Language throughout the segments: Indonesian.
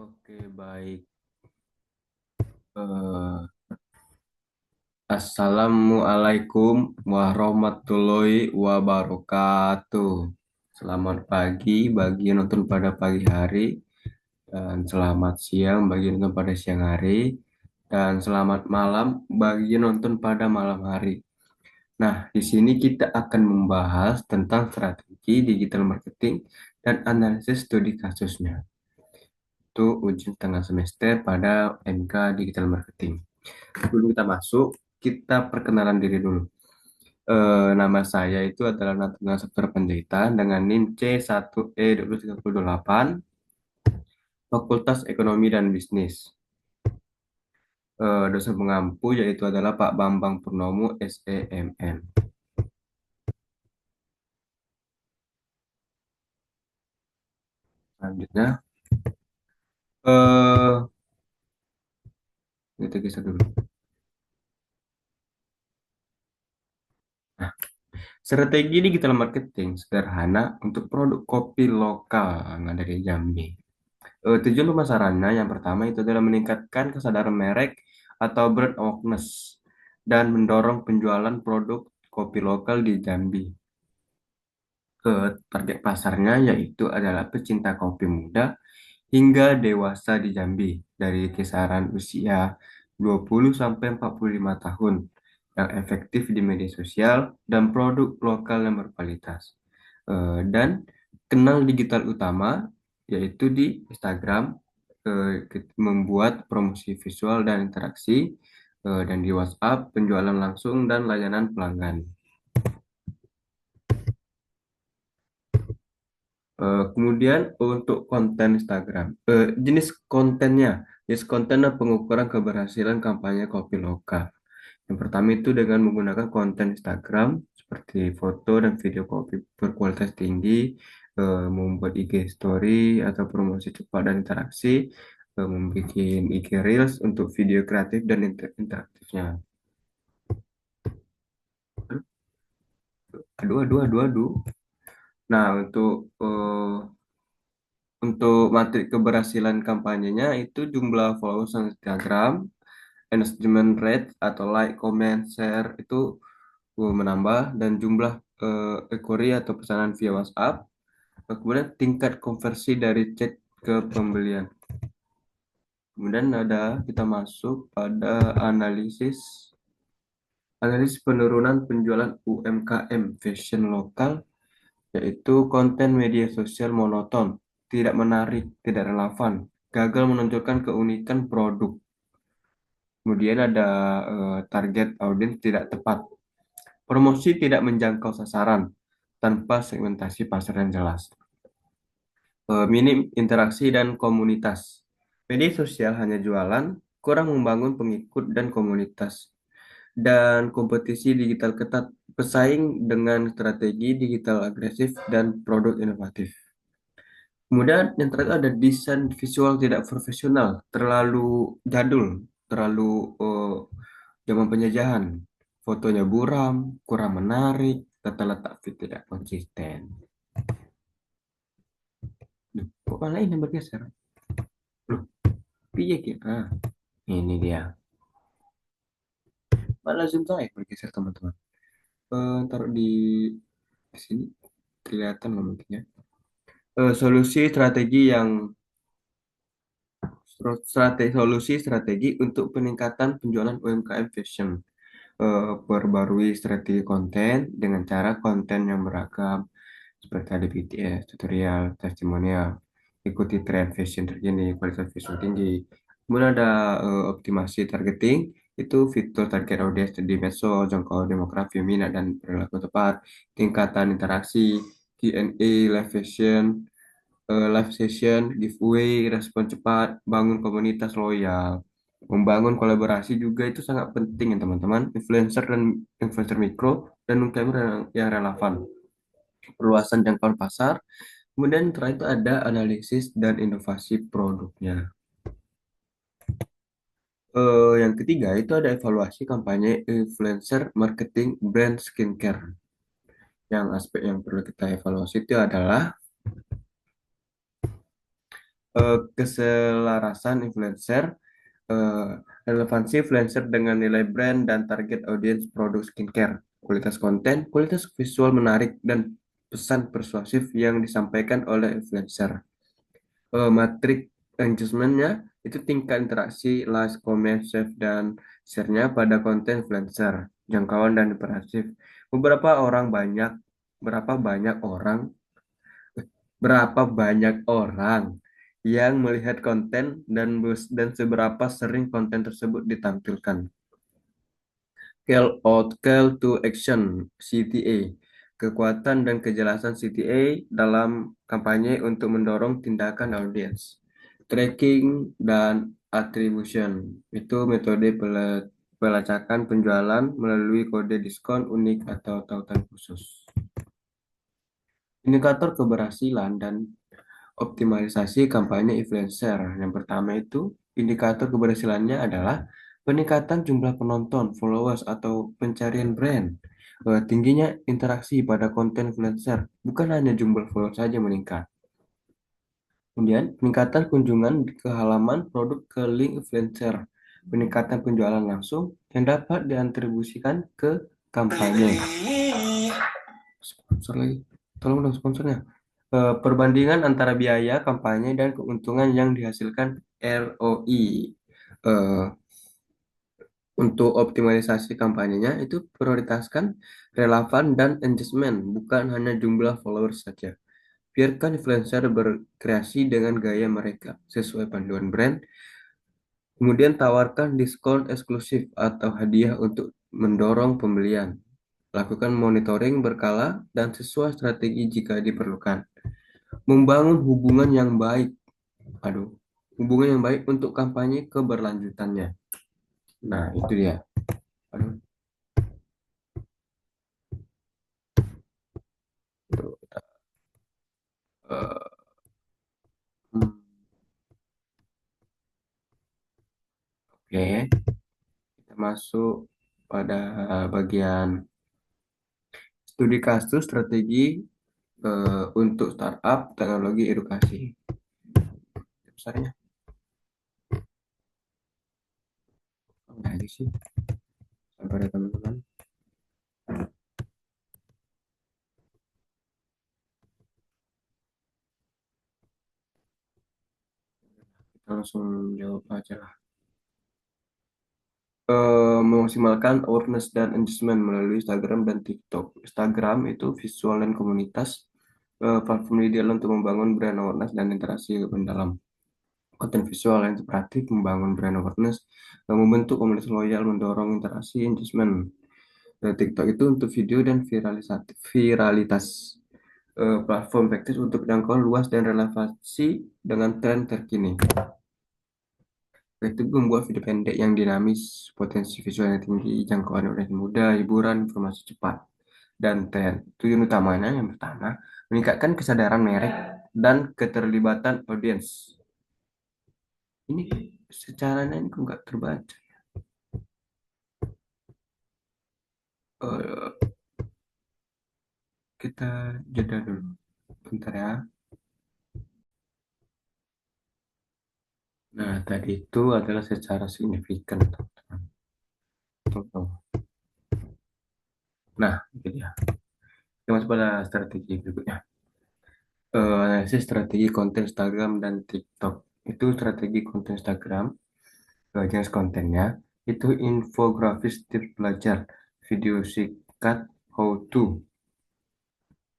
Oke, baik. Eh, Assalamualaikum warahmatullahi wabarakatuh. Selamat pagi bagi yang nonton pada pagi hari, dan selamat siang bagi yang nonton pada siang hari, dan selamat malam bagi yang nonton pada malam hari. Nah, di sini kita akan membahas tentang strategi digital marketing dan analisis studi kasusnya. Itu ujian tengah semester pada MK Digital Marketing. Sebelum kita masuk, kita perkenalan diri dulu. Nama saya itu adalah Natuna Sektor Penjahitan dengan NIM C1E12328, Fakultas Ekonomi dan Bisnis. Dosen pengampu yaitu adalah Pak Bambang Purnomo, SEMN. Selanjutnya, eh kita geser dulu. Nah, strategi digital marketing sederhana untuk produk kopi lokal yang ada di Jambi. Tujuan pemasarannya yang pertama itu adalah meningkatkan kesadaran merek atau brand awareness dan mendorong penjualan produk kopi lokal di Jambi. Target pasarnya yaitu adalah pecinta kopi muda hingga dewasa di Jambi dari kisaran usia 20 sampai 45 tahun yang efektif di media sosial dan produk lokal yang berkualitas. Dan kanal digital utama yaitu di Instagram, membuat promosi visual dan interaksi, dan di WhatsApp penjualan langsung dan layanan pelanggan. Kemudian untuk konten Instagram, jenis konten dan pengukuran keberhasilan kampanye kopi lokal. Yang pertama itu dengan menggunakan konten Instagram seperti foto dan video kopi berkualitas tinggi, membuat IG story atau promosi cepat dan interaksi, membuat IG Reels untuk video kreatif dan interaktifnya. Aduh, aduh, aduh, aduh. Nah, untuk matrik keberhasilan kampanyenya itu jumlah followers on Instagram, engagement rate atau like, comment, share itu menambah, dan jumlah inquiry atau pesanan via WhatsApp. Kemudian tingkat konversi dari chat ke pembelian. Kemudian kita masuk pada analisis penurunan penjualan UMKM fashion lokal, yaitu konten media sosial monoton, tidak menarik, tidak relevan, gagal menonjolkan keunikan produk. Kemudian ada target audiens tidak tepat, promosi tidak menjangkau sasaran tanpa segmentasi pasar yang jelas. Minim interaksi dan komunitas. Media sosial hanya jualan, kurang membangun pengikut dan komunitas. Dan kompetisi digital ketat, pesaing dengan strategi digital agresif dan produk inovatif. Kemudian yang terakhir ada desain visual tidak profesional, terlalu jadul, terlalu zaman penjajahan. Fotonya buram, kurang menarik, tata letak fit tidak konsisten. Duh, kok malah ini bergeser? Loh, piye ki? Ini dia. Malah zoom saya bergeser teman-teman. Taruh di sini kelihatan nggak mungkin ya. Solusi strategi untuk peningkatan penjualan UMKM fashion. Perbarui strategi konten dengan cara konten yang beragam seperti ada BTS, tutorial, testimonial, ikuti tren fashion terkini, kualitas visual tinggi. Kemudian ada optimasi targeting, itu fitur target audience di medsos, jangkau demografi, minat dan perilaku tepat, tingkatan interaksi, Q&A, live session, giveaway, respon cepat, bangun komunitas loyal. Membangun kolaborasi juga itu sangat penting ya teman-teman. Influencer mikro dan UMKM yang relevan. Perluasan jangkauan pasar. Kemudian terakhir itu ada analisis dan inovasi produknya. Yang ketiga itu ada evaluasi kampanye influencer marketing brand skincare. Yang aspek yang perlu kita evaluasi itu adalah Keselarasan influencer, eh, relevansi influencer dengan nilai brand dan target audiens produk skincare, kualitas konten, kualitas visual menarik, dan pesan persuasif yang disampaikan oleh influencer. Matrik engagementnya itu tingkat interaksi, like, comment, save, dan share-nya pada konten influencer, jangkauan dan interaktif. Beberapa orang banyak, berapa banyak orang, berapa banyak orang yang melihat konten dan seberapa sering konten tersebut ditampilkan. Call to Action CTA, kekuatan dan kejelasan CTA dalam kampanye untuk mendorong tindakan audiens. Tracking dan attribution itu metode pelacakan penjualan melalui kode diskon unik atau tautan khusus. Indikator keberhasilan dan optimalisasi kampanye influencer. Yang pertama itu indikator keberhasilannya adalah peningkatan jumlah penonton, followers, atau pencarian brand. Tingginya interaksi pada konten influencer, bukan hanya jumlah followers saja meningkat. Kemudian, peningkatan kunjungan ke halaman produk ke link influencer, peningkatan penjualan langsung yang dapat diatribusikan ke kampanye. Sponsor lagi, tolong dong sponsornya. Perbandingan antara biaya kampanye dan keuntungan yang dihasilkan ROI. Eh, untuk optimalisasi kampanyenya itu prioritaskan relevan dan engagement, bukan hanya jumlah followers saja. Biarkan influencer berkreasi dengan gaya mereka sesuai panduan brand. Kemudian tawarkan diskon eksklusif atau hadiah untuk mendorong pembelian. Lakukan monitoring berkala dan sesuai strategi jika diperlukan. Membangun hubungan yang baik. Aduh, hubungan yang baik untuk kampanye keberlanjutannya. Nah, itu dia. Aduh, itu, eh, hmm, oke, kita masuk pada bagian studi kasus strategi untuk startup teknologi edukasi. Besarnya, enggak aja sih, sabar ya teman-teman. Kita langsung jawab aja lah. Memaksimalkan awareness dan engagement melalui Instagram dan TikTok. Instagram itu visual dan komunitas, platform ideal untuk membangun brand awareness dan interaksi mendalam. Konten visual yang interaktif membangun brand awareness, membentuk komunitas loyal, mendorong interaksi engagement. TikTok itu untuk video dan viralitas. Platform praktis untuk jangkauan luas dan relevansi dengan tren terkini. Itu membuat video pendek yang dinamis, potensi visualnya tinggi, jangkauan audiens muda, hiburan, informasi cepat, dan tren. Tujuan utamanya yang pertama, meningkatkan kesadaran merek dan keterlibatan audiens. Ini secaranya ini kok nggak terbaca. Eh, kita jeda dulu, bentar ya. Nah, tadi itu adalah secara signifikan, teman-teman. Nah, itu dia. Kita masuk pada strategi berikutnya. Analisis strategi konten Instagram dan TikTok. Itu strategi konten Instagram, jenis kontennya, itu infografis tips belajar, video singkat how to,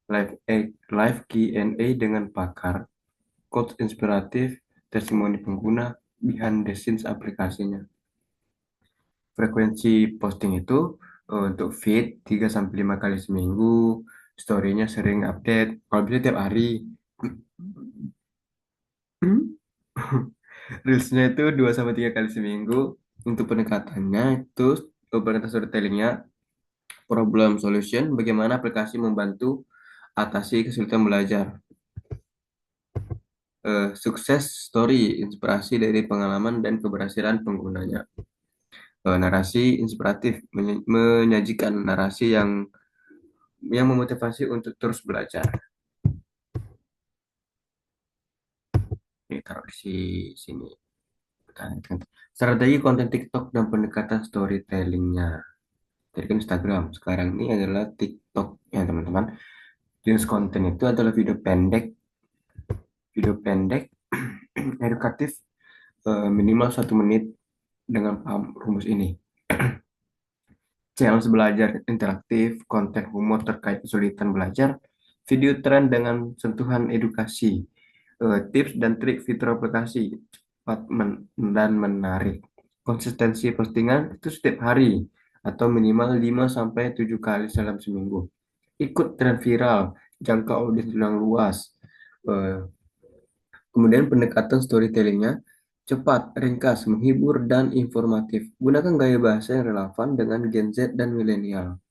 live Q&A dengan pakar, quotes inspiratif, testimoni pengguna, behind the scenes aplikasinya. Frekuensi posting itu untuk feed 3 sampai 5 kali seminggu, story-nya sering update, kalau bisa tiap hari. Reelsnya itu 2 sampai 3 kali seminggu. Untuk pendekatannya itu pendekatan storytellingnya problem solution, bagaimana aplikasi membantu atasi kesulitan belajar. Sukses story, inspirasi dari pengalaman dan keberhasilan penggunanya. Narasi inspiratif, menyajikan narasi yang memotivasi untuk terus belajar. Ini taruh di sini. Strategi konten TikTok dan pendekatan storytellingnya. Jadi kan Instagram. Sekarang ini adalah TikTok ya teman-teman. Jenis konten itu adalah video pendek, edukatif, minimal 1 menit dengan paham rumus ini. Challenge belajar interaktif, konten humor terkait kesulitan belajar, video tren dengan sentuhan edukasi, tips dan trik fitur aplikasi, cepat dan menarik. Konsistensi postingan itu setiap hari atau minimal 5 sampai 7 kali dalam seminggu. Ikut tren viral, jangkau audiens yang luas. Eh, Kemudian pendekatan storytellingnya cepat, ringkas, menghibur, dan informatif. Gunakan gaya bahasa yang relevan dengan Gen Z dan milenial.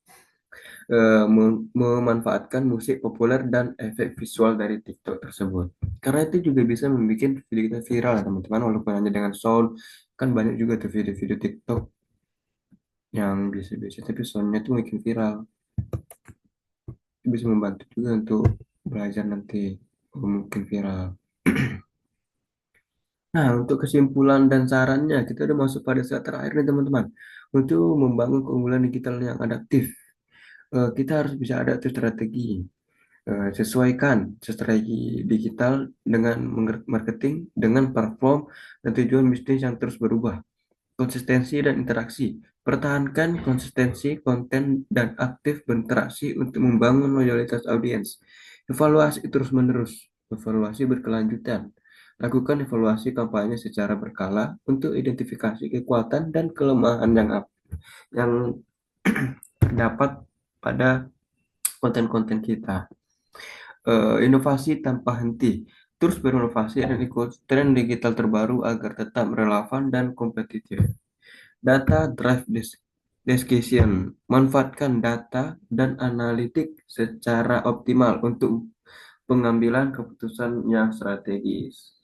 Memanfaatkan musik populer dan efek visual dari TikTok tersebut. Karena itu juga bisa membuat video kita viral ya teman-teman, walaupun hanya dengan sound. Kan banyak juga tuh video-video TikTok yang biasa-biasa, tapi soundnya tuh bikin viral. Itu bisa membantu juga untuk belajar nanti, mungkin viral. Nah, untuk kesimpulan dan sarannya, kita udah masuk pada saat terakhir nih teman-teman. Untuk membangun keunggulan digital yang adaptif, kita harus bisa adaptif strategi. Sesuaikan strategi digital dengan marketing, dengan platform dan tujuan bisnis yang terus berubah. Konsistensi dan interaksi. Pertahankan konsistensi konten dan aktif berinteraksi untuk membangun loyalitas audiens. Evaluasi terus-menerus, evaluasi berkelanjutan. Lakukan evaluasi kampanye secara berkala untuk identifikasi kekuatan dan kelemahan yang terdapat pada konten-konten kita. Inovasi tanpa henti. Terus berinovasi dan ikut tren digital terbaru agar tetap relevan dan kompetitif. Data drive decision. Manfaatkan data dan analitik secara optimal untuk pengambilan keputusan yang strategis.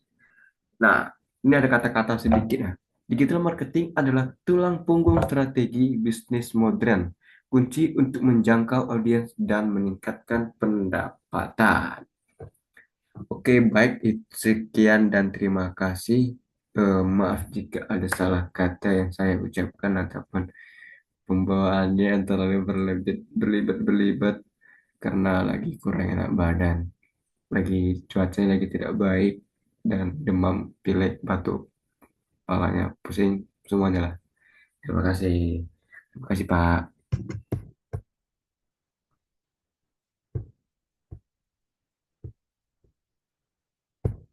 Nah, ini ada kata-kata sedikit ya. Digital marketing adalah tulang punggung strategi bisnis modern, kunci untuk menjangkau audiens dan meningkatkan pendapatan. Oke, baik, sekian dan terima kasih. Maaf jika ada salah kata yang saya ucapkan ataupun pembawaannya yang terlalu berlibat karena lagi kurang enak badan, lagi cuacanya lagi tidak baik dan demam, pilek, batuk, kepalanya pusing semuanya lah. Terima kasih, Pak.